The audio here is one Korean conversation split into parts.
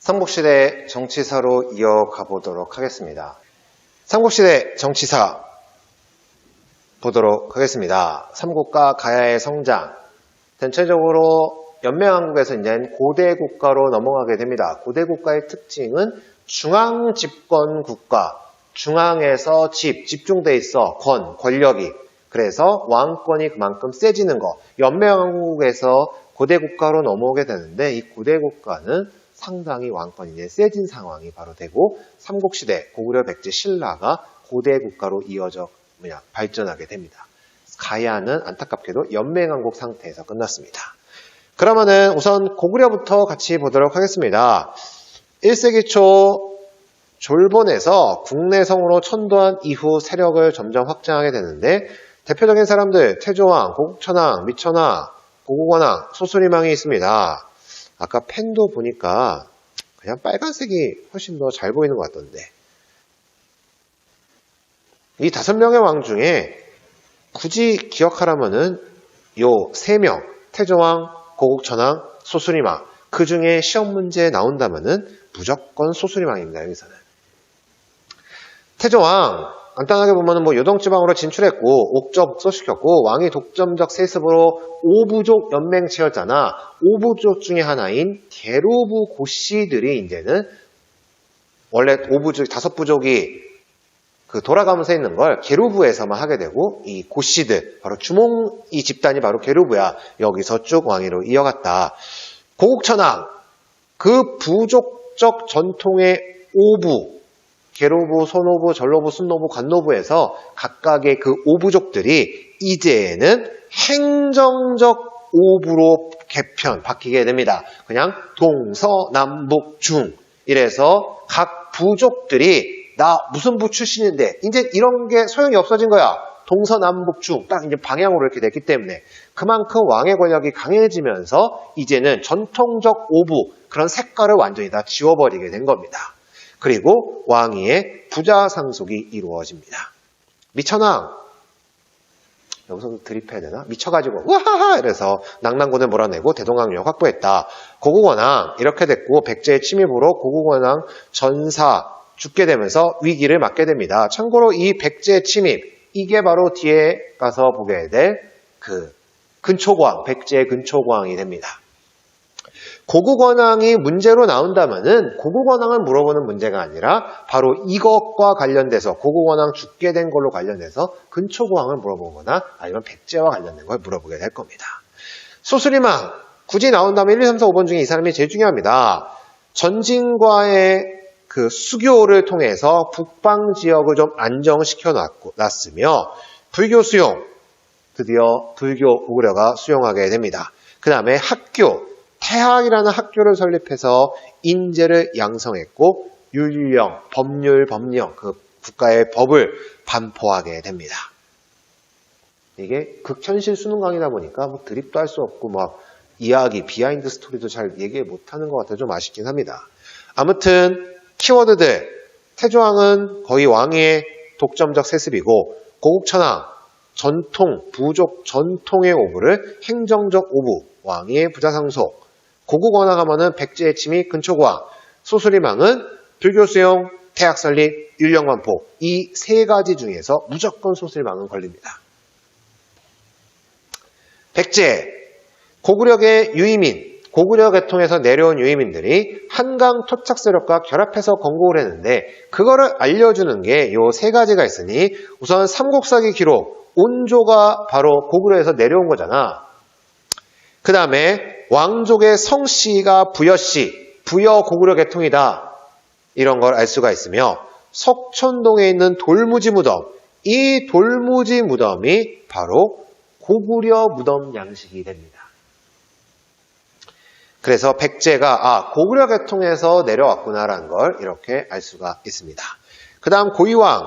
삼국시대 정치사로 이어가 보도록 하겠습니다. 삼국시대 정치사 보도록 하겠습니다. 삼국과 가야의 성장, 전체적으로 연맹왕국에서 이제 고대 국가로 넘어가게 됩니다. 고대 국가의 특징은 중앙 집권 국가, 중앙에서 집중돼 있어 권력이. 그래서 왕권이 그만큼 세지는 거. 연맹왕국에서 고대 국가로 넘어오게 되는데 이 고대 국가는 상당히 왕권이 이제 세진 상황이 바로 되고 삼국시대 고구려 백제 신라가 고대 국가로 이어져 발전하게 됩니다. 가야는 안타깝게도 연맹왕국 상태에서 끝났습니다. 그러면은 우선 고구려부터 같이 보도록 하겠습니다. 1세기 초 졸본에서 국내성으로 천도한 이후 세력을 점점 확장하게 되는데 대표적인 사람들 태조왕, 고국천왕, 미천왕, 고국원왕, 소수리망이 있습니다. 아까 펜도 보니까 그냥 빨간색이 훨씬 더 잘 보이는 것 같던데 이 5명의 왕 중에 굳이 기억하라면은 요 3명 태조왕, 고국천왕, 소수리망 그 중에 시험 문제에 나온다면은 무조건 소수리망입니다. 여기서는 태조왕 간단하게 보면은 요동지방으로 진출했고 옥저 복소시켰고 왕이 독점적 세습으로 5부족 연맹 체였잖아. 5부족 중에 하나인 계로부 고씨들이 이제는 원래 5부족 5부족이 돌아가면서 있는 걸 계로부에서만 하게 되고 이 고씨들 바로 주몽 이 집단이 바로 계로부야. 여기서 쭉 왕위로 이어갔다. 고국천왕 그 부족적 전통의 5부 계로부, 소노부, 전로부, 순노부, 관노부에서 각각의 그 5부족들이 이제는 행정적 5부로 바뀌게 됩니다. 그냥 동서남북 중 이래서 각 부족들이 나 무슨 부 출신인데 이제 이런 게 소용이 없어진 거야. 동서남북 중 딱 이제 방향으로 이렇게 됐기 때문에 그만큼 왕의 권력이 강해지면서 이제는 전통적 5부 그런 색깔을 완전히 다 지워버리게 된 겁니다. 그리고 왕위의 부자 상속이 이루어집니다. 미천왕 여기서도 드립해야 되나? 미쳐가지고 우하하 이래서 낙랑군을 몰아내고 대동강력 확보했다. 고국원왕 이렇게 됐고 백제의 침입으로 고국원왕 전사 죽게 되면서 위기를 맞게 됩니다. 참고로 이 백제의 침입 이게 바로 뒤에 가서 보게 될 근초고왕 백제의 근초고왕이 됩니다. 고국원왕이 문제로 나온다면은 고국원왕을 물어보는 문제가 아니라 바로 이것과 관련돼서 고국원왕 죽게 된 걸로 관련해서 근초고왕을 물어보거나 아니면 백제와 관련된 걸 물어보게 될 겁니다. 소수리망 굳이 나온다면 1, 2, 3, 4, 5번 중에 이 사람이 제일 중요합니다. 전진과의 수교를 통해서 북방 지역을 좀 안정시켜 놨으며 불교 수용 드디어 불교 고구려가 수용하게 됩니다. 그 다음에 학교 태학이라는 학교를 설립해서 인재를 양성했고 율령, 법률, 법령 국가의 법을 반포하게 됩니다. 이게 극현실 수능 강의다 보니까 드립도 할 수 없고 이야기, 비하인드 스토리도 잘 얘기 못하는 것 같아서 좀 아쉽긴 합니다. 아무튼 키워드들 태조왕은 거의 왕위의 독점적 세습이고 고국천왕 전통, 부족 전통의 오부를 행정적 오부, 왕위의 부자상속 고국원왕 하면은 백제의 침입 근초고왕, 소수리망은 불교 수용, 태학 설립, 율령반포 이 3가지 중에서 무조건 소수리망은 걸립니다. 백제, 고구려의 유이민, 고구려 계통에서 내려온 유이민들이 한강 토착 세력과 결합해서 건국을 했는데 그거를 알려주는 게 요 3가지가 있으니 우선 삼국사기 기록, 온조가 바로 고구려에서 내려온 거잖아. 그 다음에 왕족의 성씨가 부여씨, 부여 고구려 계통이다. 이런 걸 알 수가 있으며 석천동에 있는 돌무지 무덤, 이 돌무지 무덤이 바로 고구려 무덤 양식이 됩니다. 그래서 백제가 고구려 계통에서 내려왔구나라는 걸 이렇게 알 수가 있습니다. 그 다음 고이왕,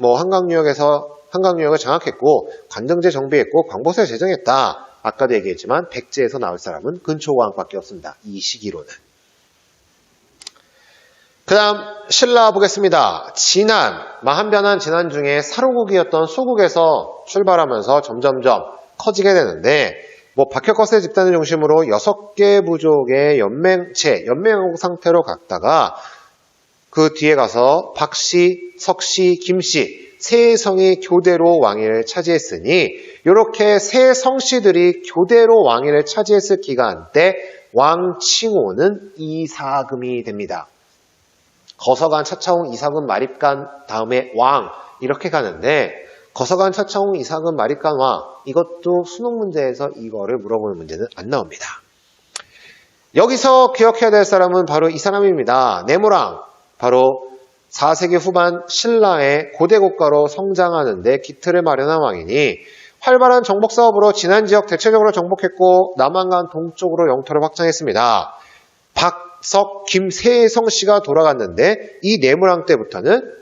한강유역을 장악했고 관등제 정비했고 광복사를 제정했다. 아까도 얘기했지만 백제에서 나올 사람은 근초고왕밖에 없습니다. 이 시기로는. 그 다음 신라 보겠습니다. 마한변한 진안 중에 사로국이었던 소국에서 출발하면서 점점점 커지게 되는데 박혁거세 집단을 중심으로 6개 부족의 연맹왕국 상태로 갔다가 그 뒤에 가서 박씨, 석씨, 김씨 세 성이 교대로 왕위를 차지했으니 이렇게 세 성씨들이 교대로 왕위를 차지했을 기간 때 왕칭호는 이사금이 됩니다. 거서간, 차차홍, 이사금, 마립간 다음에 왕 이렇게 가는데 거서간, 차차홍, 이사금, 마립간, 왕 이것도 수능 문제에서 이거를 물어보는 문제는 안 나옵니다. 여기서 기억해야 될 사람은 바로 이 사람입니다. 네모랑 바로 4세기 후반 신라의 고대 국가로 성장하는 데 기틀을 마련한 왕이니 활발한 정복 사업으로 진안 지역 대체적으로 정복했고 남한간 동쪽으로 영토를 확장했습니다. 석, 김 세 성씨가 돌아갔는데 이 네모랑 때부터는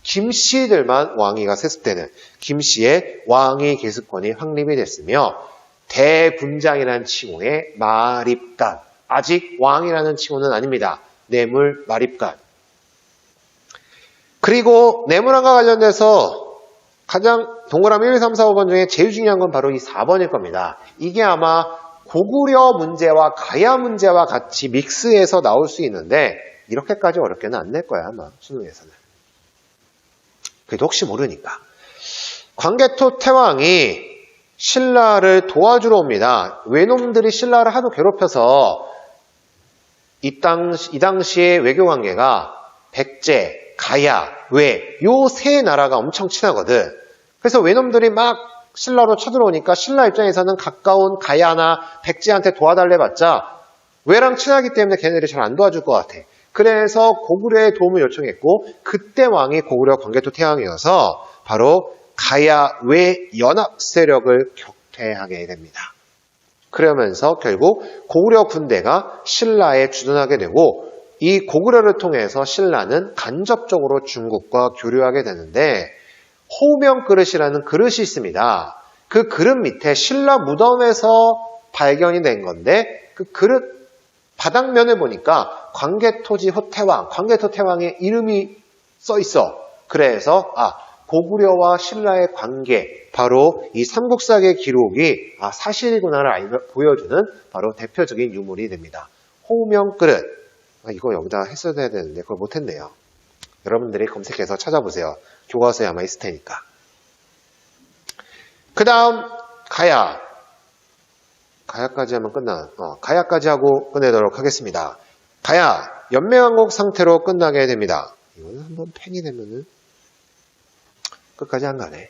김씨들만 왕위가 세습되는 김씨의 왕위 계습권이 확립이 됐으며 대군장이라는 칭호의 마립간, 아직 왕이라는 칭호는 아닙니다. 뇌물 마립간. 그리고 네모랑과 관련돼서 가장 동그라미 1, 2, 3, 4, 5번 중에 제일 중요한 건 바로 이 4번일 겁니다. 이게 아마 고구려 문제와 가야 문제와 같이 믹스해서 나올 수 있는데 이렇게까지 어렵게는 안 낼 거야 아마 수능에서는. 그래도 혹시 모르니까. 광개토 태왕이 신라를 도와주러 옵니다. 외놈들이 신라를 하도 괴롭혀서 이 당시의 외교관계가 백제, 가야, 외 요 세 나라가 엄청 친하거든. 그래서 외놈들이 막 신라로 쳐들어오니까 신라 입장에서는 가까운 가야나 백제한테 도와달래봤자 외랑 친하기 때문에 걔네들이 잘 안 도와줄 것 같아. 그래서 고구려의 도움을 요청했고 그때 왕이 고구려 광개토 태왕이어서 바로 가야 외 연합 세력을 격퇴하게 됩니다. 그러면서 결국 고구려 군대가 신라에 주둔하게 되고 이 고구려를 통해서 신라는 간접적으로 중국과 교류하게 되는데 호명 그릇이라는 그릇이 있습니다. 그 그릇 밑에 신라 무덤에서 발견이 된 건데 그 그릇 바닥면을 보니까 광개토지 호태왕, 광개토 태왕의 이름이 써 있어. 그래서 고구려와 신라의 관계, 바로 이 삼국사의 기록이 사실이구나를 보여주는 바로 대표적인 유물이 됩니다. 호명 그릇. 이거 여기다 했어야 되는데 그걸 못했네요. 여러분들이 검색해서 찾아보세요. 교과서에 아마 있을 테니까. 그 다음 가야. 가야까지 하면 가야까지 하고 끝내도록 하겠습니다. 가야 연맹왕국 상태로 끝나게 됩니다. 이거는 한번 펜이 되면은 끝까지 안 가네.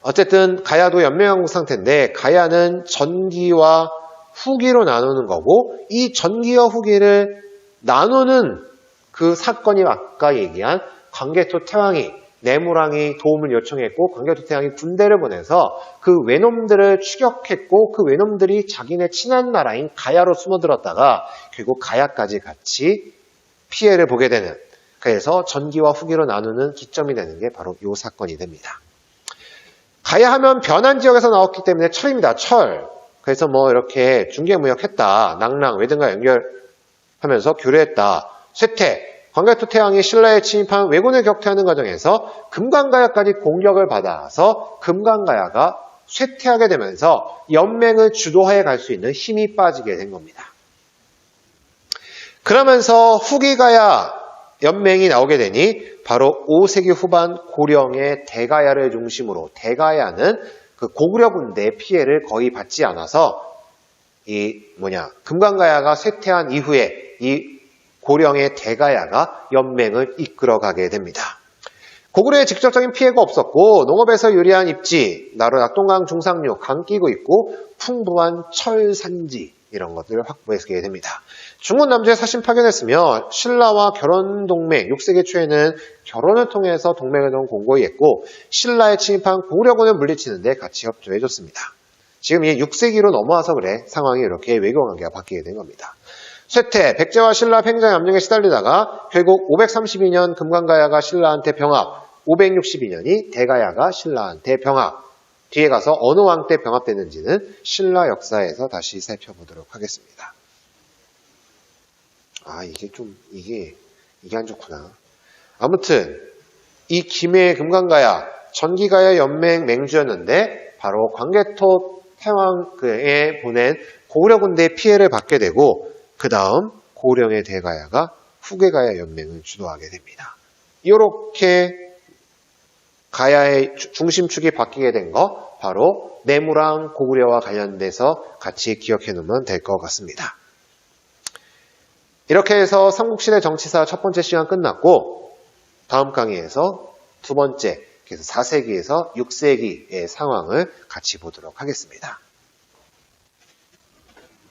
어쨌든 가야도 연맹왕국 상태인데 가야는 전기와 후기로 나누는 거고 이 전기와 후기를 나누는 그 사건이 아까 얘기한 광개토 태왕이 네모랑이 도움을 요청했고 광개토 태왕이 군대를 보내서 그 외놈들을 추격했고 그 외놈들이 자기네 친한 나라인 가야로 숨어들었다가 결국 가야까지 같이 피해를 보게 되는, 그래서 전기와 후기로 나누는 기점이 되는 게 바로 이 사건이 됩니다. 가야 하면 변한 지역에서 나왔기 때문에 철입니다. 철. 그래서 이렇게 중개무역했다. 낭랑, 외등과 연결하면서 교류했다. 쇠퇴. 광개토 태왕이 신라에 침입한 왜군을 격퇴하는 과정에서 금강가야까지 공격을 받아서 금강가야가 쇠퇴하게 되면서 연맹을 주도해 갈 수 있는 힘이 빠지게 된 겁니다. 그러면서 후기가야 연맹이 나오게 되니 바로 5세기 후반 고령의 대가야를 중심으로, 대가야는 그 고구려 군대의 피해를 거의 받지 않아서 금강가야가 쇠퇴한 이후에 이 고령의 대가야가 연맹을 이끌어가게 됩니다. 고구려에 직접적인 피해가 없었고 농업에서 유리한 입지, 나로 낙동강 중상류, 강 끼고 있고 풍부한 철산지 이런 것들을 확보하게 됩니다. 중국 남주에 사신 파견했으며 신라와 결혼 동맹, 6세기 초에는 결혼을 통해서 동맹을 공고히 했고 신라에 침입한 고구려군을 물리치는데 같이 협조해줬습니다. 지금 이 6세기로 넘어와서 그래 상황이 이렇게 외교관계가 바뀌게 된 겁니다. 쇠퇴, 백제와 신라 팽장 압력에 시달리다가 결국 532년 금강가야가 신라한테 병합, 562년이 대가야가 신라한테 병합. 뒤에 가서 어느 왕 때 병합됐는지는 신라 역사에서 다시 살펴보도록 하겠습니다. 이게 안 좋구나. 아무튼 이 김해 금강가야, 전기가야 연맹 맹주였는데 바로 광개토 태왕에 보낸 고구려 군대의 피해를 받게 되고 그 다음 고령의 대가야가 후계가야 연맹을 주도하게 됩니다. 이렇게 가야의 중심축이 바뀌게 된 거 바로 내무랑 고구려와 관련돼서 같이 기억해 놓으면 될 것 같습니다. 이렇게 해서 삼국시대 정치사 첫 번째 시간 끝났고 다음 강의에서 두 번째, 그래서 4세기에서 6세기의 상황을 같이 보도록 하겠습니다.